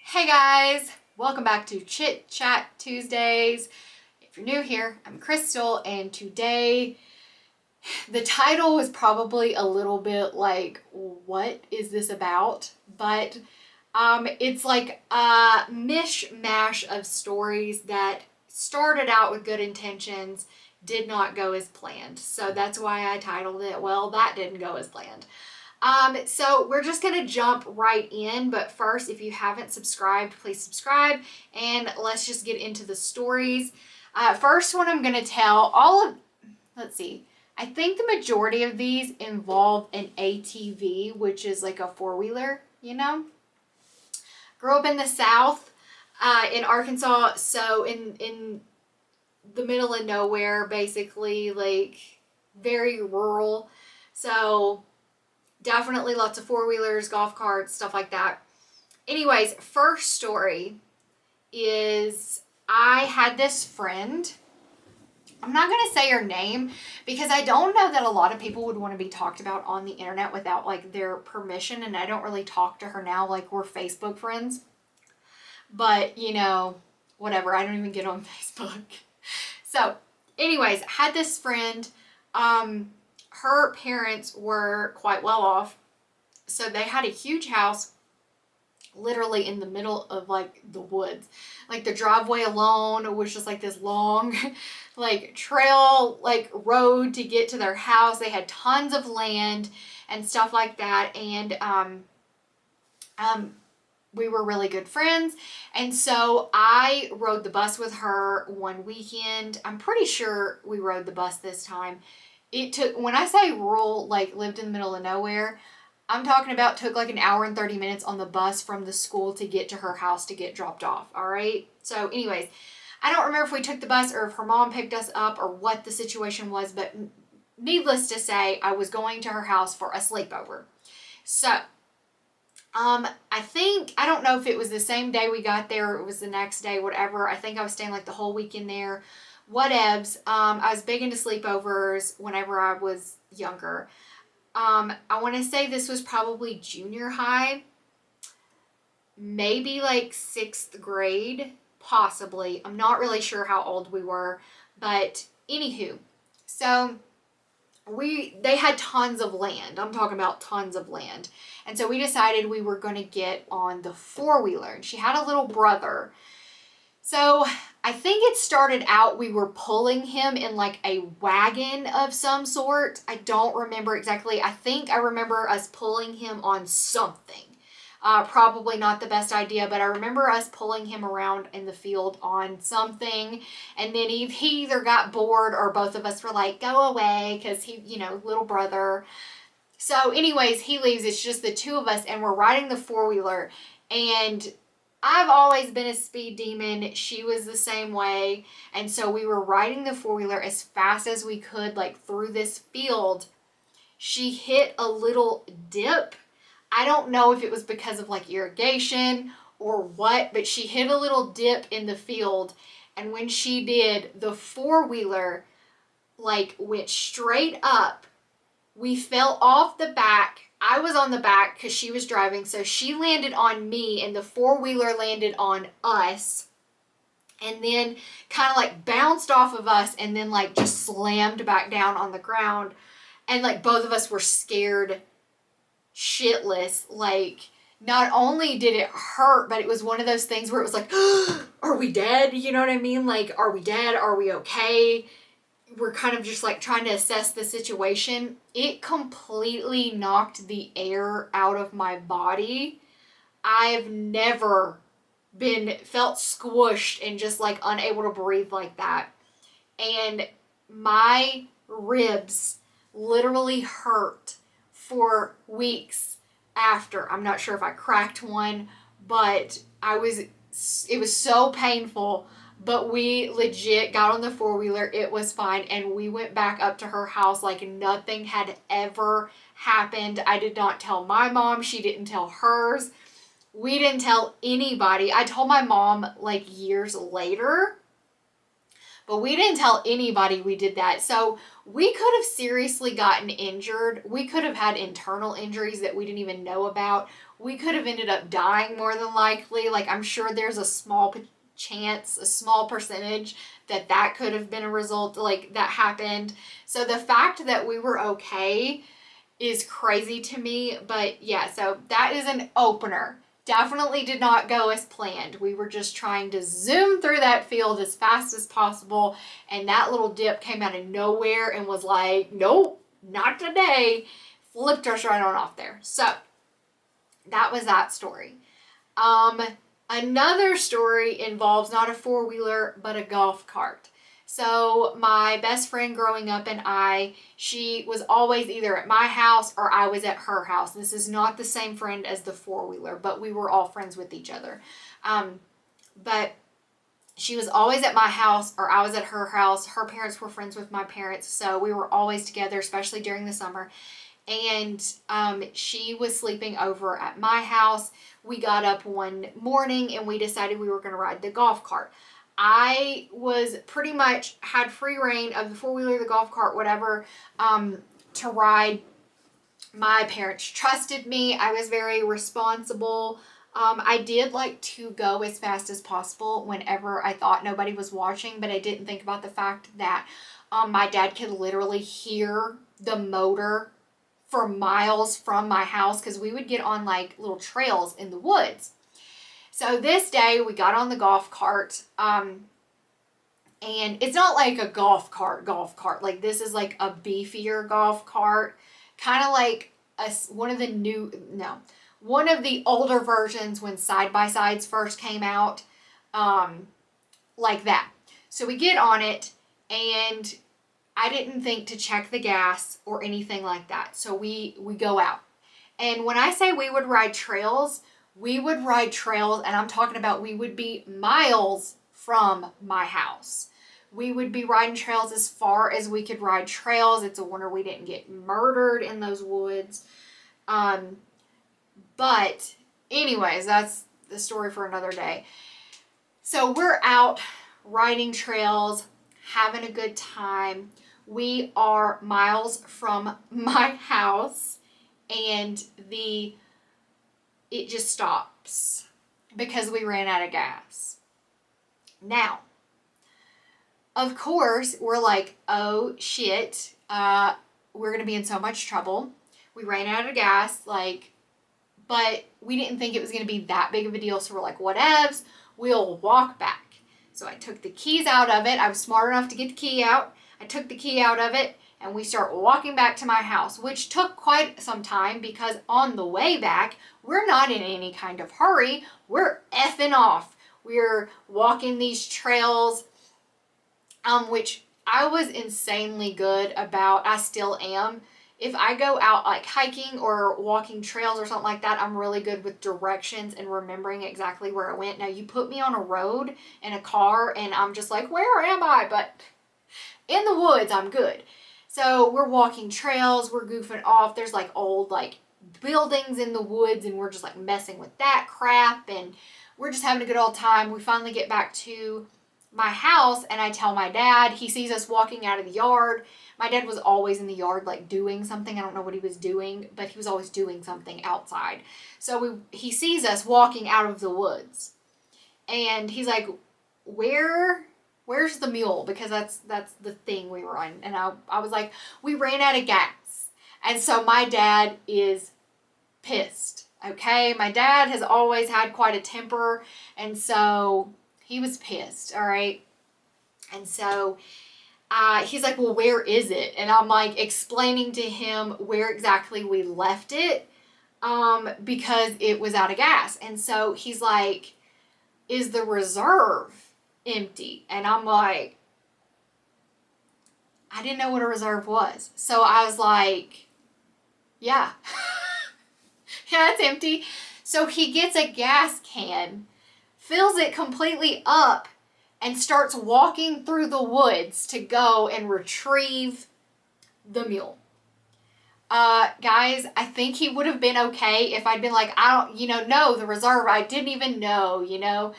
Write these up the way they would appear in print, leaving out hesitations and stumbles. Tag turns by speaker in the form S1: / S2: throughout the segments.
S1: Hey guys, welcome back to Chit Chat Tuesdays. If you're new here, I'm Krystal, and today the title was probably a little bit like, what is this about? But it's like a mishmash of stories that started out with good intentions, did not go as planned. So that's why I titled it, Well, That Didn't Go As Planned. So we're just going to jump right in. But first, if you haven't subscribed, please subscribe. And let's just get into the stories. First one I'm going to tell let's see. I think the majority of these involve an ATV, which is like a four-wheeler, Grew up in the South, in Arkansas. So in the middle of nowhere, basically, like very rural. So definitely lots of four-wheelers, golf carts, stuff like that. Anyways, first story is I had this friend. I'm not going to say her name because I don't know that a lot of people would want to be talked about on the internet without like their permission, and I don't really talk to her now, like we're Facebook friends. But, whatever, I don't even get on Facebook. So, anyways, I had this friend. Her parents were quite well off. So they had a huge house literally in the middle of like the woods. Like the driveway alone was just like this long like trail, like road to get to their house. They had tons of land and stuff like that. And we were really good friends. And so I rode the bus with her one weekend. I'm pretty sure we rode the bus this time. It took, when I say rural, like lived in the middle of nowhere, I'm talking about took like an hour and 30 minutes on the bus from the school to get to her house to get dropped off. All right. So anyways, I don't remember if we took the bus or if her mom picked us up or what the situation was, but needless to say, I was going to her house for a sleepover. So, I don't know if it was the same day we got there or it was the next day, whatever. I think I was staying like the whole weekend there. Whatevs. I was big into sleepovers whenever I was younger. I want to say this was probably junior high, maybe like 6th grade, possibly. I'm not really sure how old we were, but anywho, so they had tons of land. I'm talking about tons of land. And so we decided we were going to get on the four-wheeler. And she had a little brother. So I think it started out we were pulling him in like a wagon of some sort. I don't remember exactly. I think I remember us pulling him on something. Probably not the best idea, but I remember us pulling him around in the field on something. And then he either got bored or both of us were like, go away, because he, little brother. So anyways, he leaves. It's just the two of us, and we're riding the four-wheeler. And I've always been a speed demon. She was the same way. And so we were riding the four-wheeler as fast as we could, like through this field. She hit a little dip. I don't know if it was because of like irrigation or what, but she hit a little dip in the field. And when she did, the four-wheeler like went straight up. We fell off the back. I was on the back because she was driving. So she landed on me and the four-wheeler landed on us. And then kind of like bounced off of us and then like just slammed back down on the ground. And like both of us were scared shitless. Like not only did it hurt, but it was one of those things where it was like, are we dead? You know what I mean? Like, are we dead? Are we okay? We're kind of just like trying to assess the situation. It completely knocked the air out of my body. I've never felt squished and just like unable to breathe like that. And my ribs literally hurt for weeks after. I'm not sure if I cracked one, but it was so painful. But we legit got on the four-wheeler. It was fine. And we went back up to her house like nothing had ever happened. I did not tell my mom. She didn't tell hers. We didn't tell anybody. I told my mom like years later. But we didn't tell anybody we did that. So we could have seriously gotten injured. We could have had internal injuries that we didn't even know about. we could have ended up dying more than likely. Like, I'm sure there's a small chance, a small percentage that could have been a result, like, that happened. So the fact that we were okay is crazy to me. But yeah, so that is an opener. Definitely did not go as planned. We were just trying to zoom through that field as fast as possible, and that little dip came out of nowhere and was like, nope, not today. Flipped us right on off there. So that was that story. Another story involves not a four-wheeler, but a golf cart. So my best friend growing up and she was always either at my house or I was at her house. This is not the same friend as the four-wheeler, but we were all friends with each other. But she was always at my house or I was at her house. Her parents were friends with my parents, so we were always together, especially during the summer. And she was sleeping over at my house. We got up one morning and we decided we were going to ride the golf cart. I was pretty much had free reign of the four-wheeler, the golf cart, whatever, to ride. My parents trusted me. I was very responsible. I did like to go as fast as possible whenever I thought nobody was watching, but I didn't think about the fact that my dad could literally hear the motor for miles from my house, because we would get on like little trails in the woods. So this day we got on the golf cart, and it's not like a golf cart. Like, this is like a beefier golf cart, kind of like one of the older versions when side-by-sides first came out, like that. So we get on it, and I didn't think to check the gas or anything like that. So we go out. And when I say we would ride trails, and I'm talking about we would be miles from my house. We would be riding trails as far as we could ride trails. It's a wonder we didn't get murdered in those woods. But anyways, that's the story for another day. So we're out riding trails, having a good time. We are miles from my house, and it just stops because we ran out of gas. Now, of course, we're like, oh shit, we're gonna be in so much trouble. We ran out of gas, but we didn't think it was gonna be that big of a deal, so we're like, whatevs, we'll walk back. So I took the keys out of it. I was smart enough to get the key out. I took the key out of it, and we start walking back to my house, which took quite some time because on the way back, we're not in any kind of hurry. We're effing off. We're walking these trails, which I was insanely good about. I still am. If I go out like hiking or walking trails or something like that, I'm really good with directions and remembering exactly where I went. Now, you put me on a road in a car and I'm just like, where am I? But in the woods, I'm good. So we're walking trails, we're goofing off. There's like old like buildings in the woods, and we're just like messing with that crap, and we're just having a good old time. We finally get back to my house, and I tell my dad. He sees us walking out of the yard. My dad was always in the yard like doing something. I don't know what he was doing, but he was always doing something outside. So he sees us walking out of the woods, and he's like, where's the mule? Because that's the thing we were on. And I was like, we ran out of gas. And so my dad is pissed. Okay, my dad has always had quite a temper, and so he was pissed. All right, and so he's like, well, where is it? And I'm like explaining to him where exactly we left it, because it was out of gas. And so he's like, is the reserve empty? And I'm like, I didn't know what a reserve was. So I was like, yeah. Yeah, it's empty. So he gets a gas can, fills it completely up, and starts walking through the woods to go and retrieve the mule. Guys, I think he would have been okay if I'd been like, no, the reserve, I didn't even know,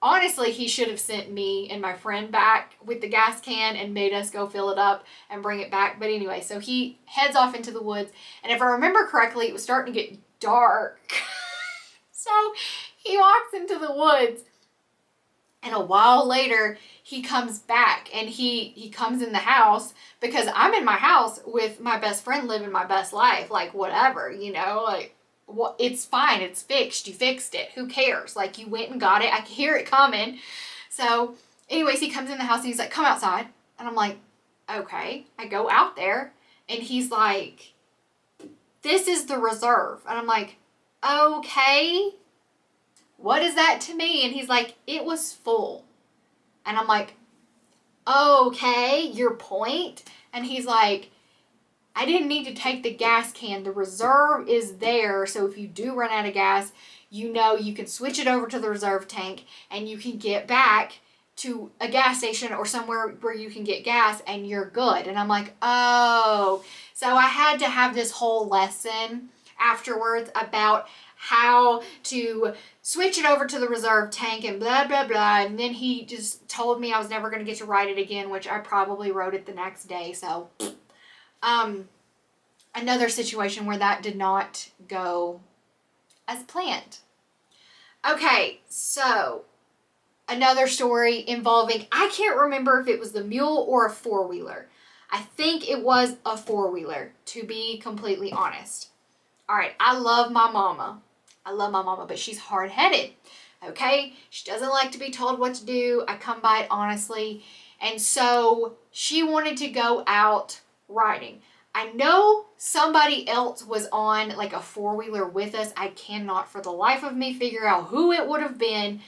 S1: honestly, he should have sent me and my friend back with the gas can and made us go fill it up and bring it back. But anyway, so he heads off into the woods. And if I remember correctly, it was starting to get dark. So he walks into the woods, and a while later he comes back, and he comes in the house, because I'm in my house with my best friend living my best life, like whatever, you know, like what, it's fine, it's fixed, you fixed it, who cares, like you went and got it, I can hear it coming. So anyways, he comes in the house and he's like, come outside. And I'm like, okay. I go out there and he's like, this is the reserve. And I'm like, okay, what is that to me? And he's like, it was full. And I'm like, okay, your point? And he's like, I didn't need to take the gas can. The reserve is there. So if you do run out of gas, you know you can switch it over to the reserve tank and you can get back to a gas station or somewhere where you can get gas and you're good. And I'm like, oh. So I had to have this whole lesson afterwards about how to switch it over to the reserve tank and blah, blah, blah. And then he just told me I was never going to get to write it again, which I probably wrote it the next day. So, another situation where that did not go as planned. Okay, so another story involving, I can't remember if it was the mule or a four-wheeler. I think it was a four-wheeler, to be completely honest. All right, I love my mama. But she's hard-headed, okay? She doesn't like to be told what to do. I come by it honestly. And so she wanted to go out riding. I know somebody else was on like a four-wheeler with us. I cannot for the life of me figure out who it would have been.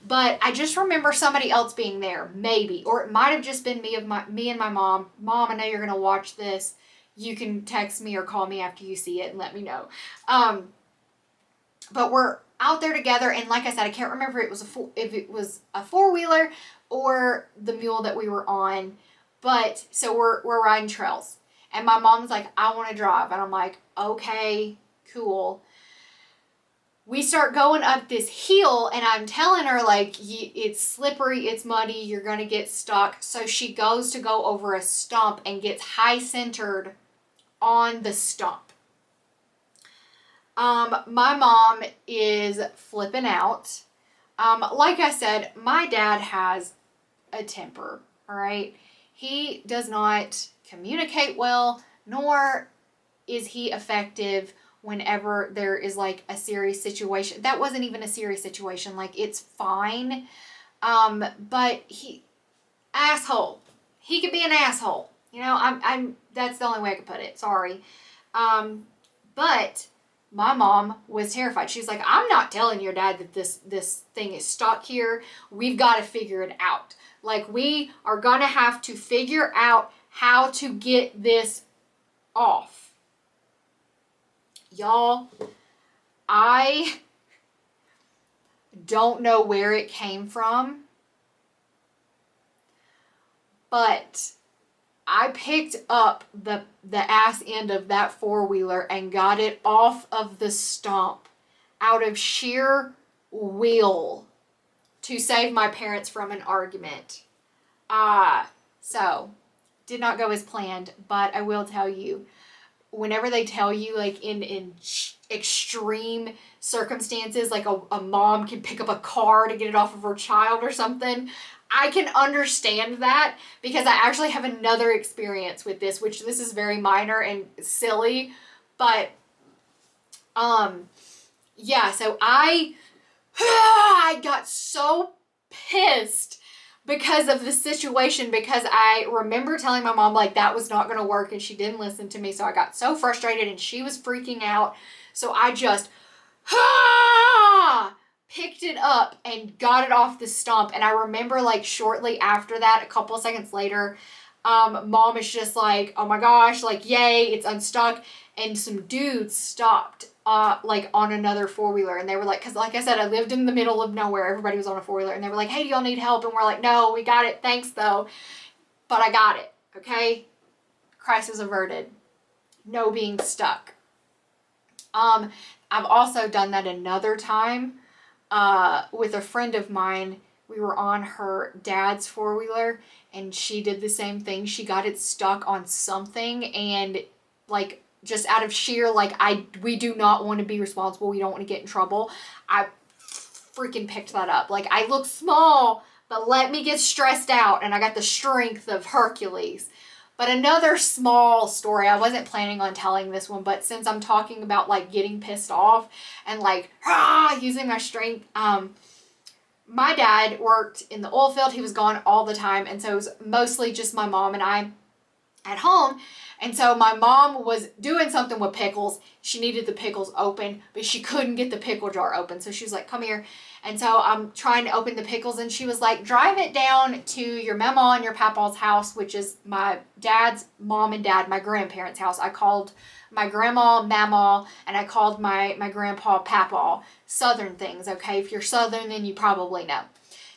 S1: But I just remember somebody else being there, maybe. Or it might have just been me and my mom. Mom, I know you're going to watch this. You can text me or call me after you see it and let me know. But we're out there together, and like I said, I can't remember if it was a four-wheeler or the mule that we were on. But so we're riding trails, and my mom's like, I want to drive, and I'm like, okay, cool. We start going up this hill, and I'm telling her, like, it's slippery, it's muddy, you're going to get stuck. So she goes to go over a stump and gets high-centered on the stump. My mom is flipping out. Like I said, my dad has a temper, all right? He does not communicate well, nor is he effective whenever there is like a serious situation. That wasn't even a serious situation. Like, it's fine. But asshole. He could be an asshole. You know, that's the only way I could put it. Sorry. But my mom was terrified. She's like, I'm not telling your dad that this thing is stuck here. We've got to figure it out. Like, we are going to have to figure out how to get this off. Y'all, I don't know where it came from, but I picked up the ass end of that four-wheeler and got it off of the stump out of sheer will to save my parents from an argument. So did not go as planned, but I will tell you, whenever they tell you, like, in extreme circumstances, like a mom can pick up a car to get it off of her child or something, I can understand that, because I actually have another experience with this, which this is very minor and silly, but yeah, so I got so pissed because of the situation, because I remember telling my mom, like, that was not going to work, and she didn't listen to me, so I got so frustrated, and she was freaking out, so I just picked it up and got it off the stump. And I remember, like, shortly after that, a couple of seconds later, mom is just like, oh my gosh, like, yay, it's unstuck. And some dudes stopped, like, on another four-wheeler, and they were like, because like I said, I lived in the middle of nowhere, everybody was on a four-wheeler, and they were like, hey, do y'all need help? And we're like, no, we got it, thanks though, but I got it, okay? Crisis averted. No being stuck. I've also done that another time with a friend of mine. We were on her dad's four-wheeler, and she did the same thing. She got it stuck on something, and like just out of sheer, like, we do not want to be responsible. We don't want to get in trouble. I freaking picked that up. Like, I look small, but let me get stressed out, and I got the strength of Hercules. But another small story, I wasn't planning on telling this one, but since I'm talking about, like, getting pissed off and, like, using my strength, my dad worked in the oil field. He was gone all the time, and so it was mostly just my mom and I at home. And so my mom was doing something with pickles. She needed the pickles open, but she couldn't get the pickle jar open. So she was like, come here. And so I'm trying to open the pickles, and she was like, drive it down to your mama and your papa's house, which is my dad's mom and dad, my grandparents' house. I called my grandma Mama, and I called my grandpa Papa. Southern things, okay? If you're Southern, then you probably know.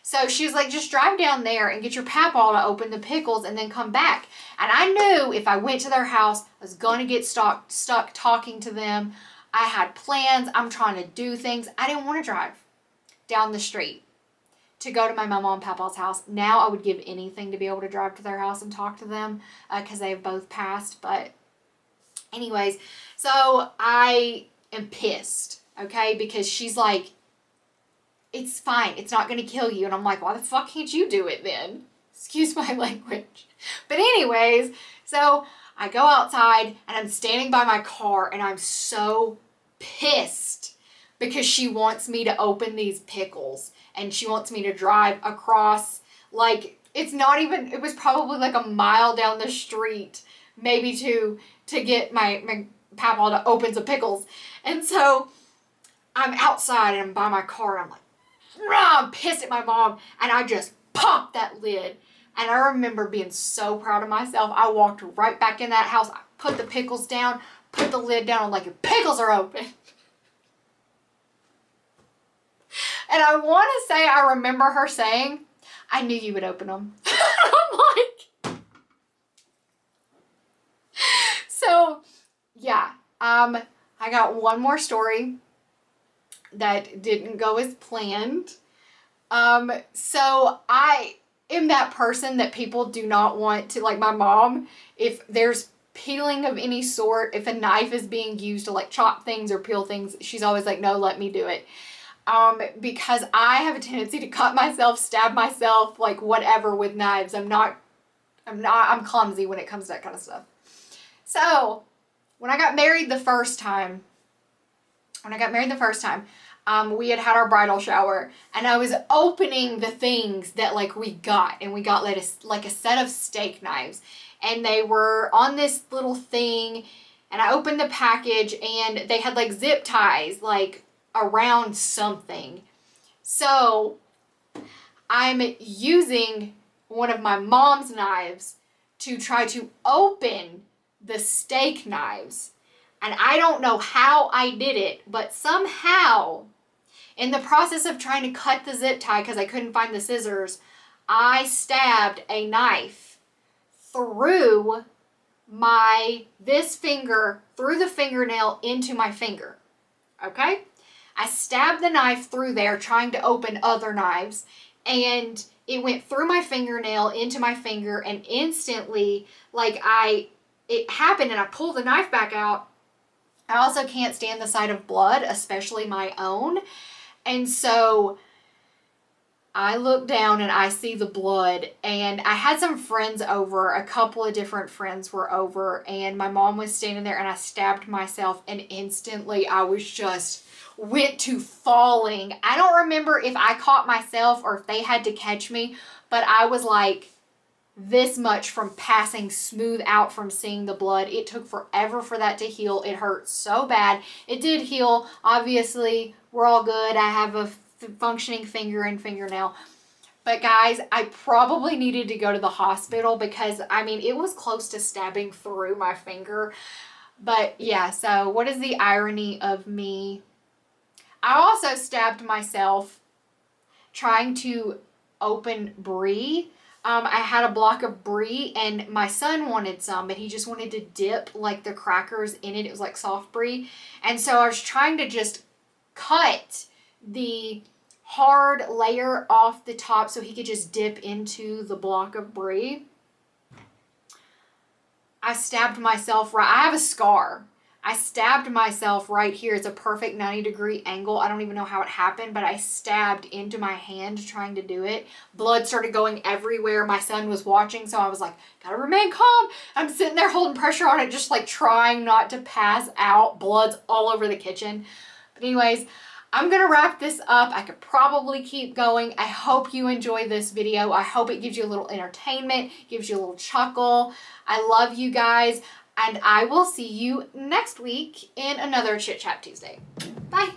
S1: So she was like, just drive down there and get your Papa to open the pickles and then come back. And I knew if I went to their house, I was going to get stuck talking to them. I had plans. I'm trying to do things. I didn't want to drive down the street to go to my mama and papa's house. Now I would give anything to be able to drive to their house and talk to them because they have both passed. But anyways, so I am pissed, okay, because she's like, it's fine. It's not going to kill you. And I'm like, why the fuck can't you do it then? Excuse my language. But anyways, so I go outside and I'm standing by my car and I'm so pissed because she wants me to open these pickles and she wants me to drive across, like, it's not even, it was probably like a mile down the street, maybe to get my papa to open some pickles. And so I'm outside and I'm by my car and I'm like, I'm pissed at my mom, and I just popped that lid. And I remember being so proud of myself. I walked right back in that house. I put the pickles down, put the lid down. I'm like, your pickles are open. And I want to say I remember her saying, I knew you would open them. I'm like, so yeah, I got one more story that didn't go as planned. So I am that person that people do not want to, like my mom, if there's peeling of any sort, if a knife is being used to like chop things or peel things, she's always like, no, let me do it. Because I have a tendency to cut myself, stab myself, like whatever with knives. I'm clumsy when it comes to that kind of stuff. So when I got married the first time, we had our bridal shower, and I was opening the things that like we got, and we got like a set of steak knives, and they were on this little thing, and I opened the package, and they had like zip ties like around something. So I'm using one of my mom's knives to try to open the steak knives. And I don't know how I did it, but somehow, in the process of trying to cut the zip tie, because I couldn't find the scissors, I stabbed a knife through this finger, through the fingernail into my finger. Okay? I stabbed the knife through there trying to open other knives, and it went through my fingernail into my finger, and instantly, like it happened, and I pulled the knife back out. I also can't stand the sight of blood, especially my own. And so I look down and I see the blood, and I had some friends over, a couple of different friends were over, and my mom was standing there, and I stabbed myself, and instantly I was just went to falling. I don't remember if I caught myself or if they had to catch me, but I was like this much from passing smooth out from seeing the blood. It took forever for that to heal. It hurt so bad. It did heal. Obviously, we're all good. I have a functioning finger and fingernail. But guys, I probably needed to go to the hospital because, I mean, it was close to stabbing through my finger. But yeah, so what is the irony of me? I also stabbed myself trying to open brie. I had a block of brie, and my son wanted some, but he just wanted to dip like the crackers in it. It was like soft brie. And so I was trying to just cut the hard layer off the top so he could just dip into the block of brie. I stabbed myself right. I have a scar. I stabbed myself right here. It's a perfect 90-degree angle. I don't even know how it happened, but I stabbed into my hand trying to do it. Blood started going everywhere. My son was watching, so I was like, gotta remain calm. I'm sitting there holding pressure on it, just like trying not to pass out. Blood's all over the kitchen. But anyways, I'm gonna wrap this up. I could probably keep going. I hope you enjoy this video. I hope it gives you a little entertainment, gives you a little chuckle. I love you guys. And I will see you next week in another Chit Chat Tuesday. Bye.